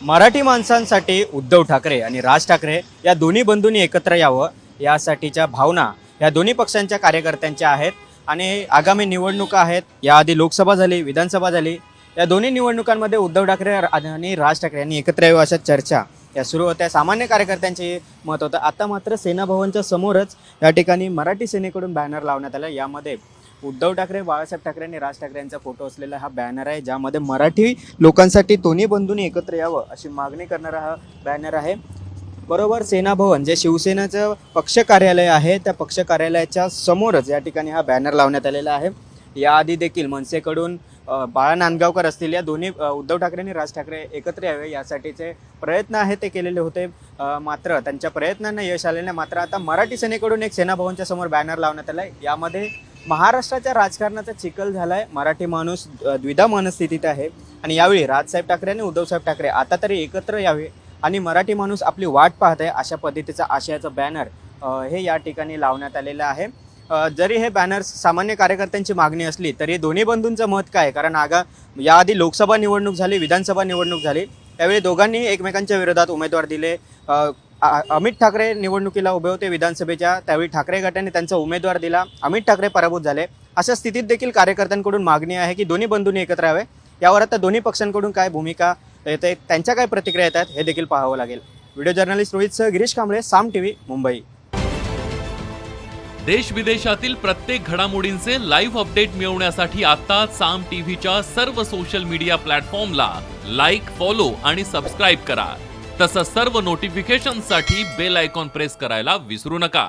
मराठी माणसांसाठी उद्धव ठाकरे आणि राज ठाकरे या दोन्ही बंधूंनी एकत्र यावं यासाठीच्या भावना या दोन्ही पक्षांच्या कार्यकर्त्यांच्या आहेत आणि आगामी निवडणुका आहेत. याआधी लोकसभा झाली, विधानसभा झाली. या दोन्ही निवडणुकांमध्ये उद्धव ठाकरे आणि राज ठाकरे यांनी एकत्र यावं अशा चर्चा या सुरू होत्या. सामान्य कार्यकर्त्यांचे मत होतं. आता मात्र सेना भवनच्या समोरच या ठिकाणी मराठी सेनेकडून बॅनर लावण्यात आला. यामध्ये उद्धव ठाकरे, बाळासाहेब ठाकरे आणि राज ठाकरे यांचा फोटो असलेला हा बॅनर आहे, ज्यामध्ये मराठी लोकांसाठी दोन्ही बंधूंनी एकत्र यावं अशी मागणी करणारा हा बॅनर आहे. बरोबर सेना भवन जे शिवसेनेचं पक्ष कार्यालय आहे त्या पक्ष कार्यालयाच्या समोरच या ठिकाणी हा बॅनर लावण्यात आलेला आहे. याआधी देखील मनसेकडून बाळा नांदगावकर असतील या दोन्ही उद्धव ठाकरे आणि राज ठाकरे एकत्र यावे यासाठीचे प्रयत्न आहेत ते केलेले होते. मात्र त्यांच्या प्रयत्नांना यश आले नाही. मात्र आता मराठी सेनेकडून एक सेना भवनच्या समोर बॅनर लावण्यात आला आहे. यामध्ये महाराष्ट्राच्या राजकारणाचा चिखल झाला आहे. मराठी माणूस द्विधा मनस्थितीत आहे आणि यावेळी राजसाहेब ठाकरे आणि उद्धवसाहेब ठाकरे आता तरी एकत्र यावे आणि मराठी माणूस आपली वाट पाहत आहे अशा पद्धतीचा आशयाचं बॅनर हे या ठिकाणी लावण्यात आलेलं आहे. जरी हे बॅनर्स सामान्य कार्यकर्त्यांची मागणी असली तरी दोन्ही बंधूंचं मत काय, कारण याआधी लोकसभा निवडणूक झाली, विधानसभा निवडणूक झाली, त्यावेळी दोघांनी एकमेकांच्या विरोधात उमेदवार दिले. अमित ठाकरे निवडणुकीला उभे होते विधानसभेच्या, त्यावेळी ठाकरे गटाने त्यांचा उमेदवार दिला, अमित ठाकरे पराभूत झाले. अशा स्थितीत देखील कार्यकर्त्यांकडून मागणी आहे की दोन्ही बंधूंनी एकत्र यावे. यावर आता दोन्ही पक्षांकडून काय भूमिका येते, त्यांच्या काय प्रतिक्रिया येतात हे देखील पाहावं लागेल. व्हिडिओ जर्नलिस्ट रोहितसह गिरीश कांबळे, साम टीव्ही, मुंबई. देश विदेशातील प्रत्येक घडामोडींचे लाईव्ह अपडेट मिळवण्यासाठी आता साम टीव्हीच्या सर्व सोशल मीडिया प्लॅटफॉर्मला लाईक, फॉलो आणि सबस्क्राईब करा. तसंच सर्व नोटिफिकेशनसाठी बेल आयकॉन प्रेस करायला विसरू नका.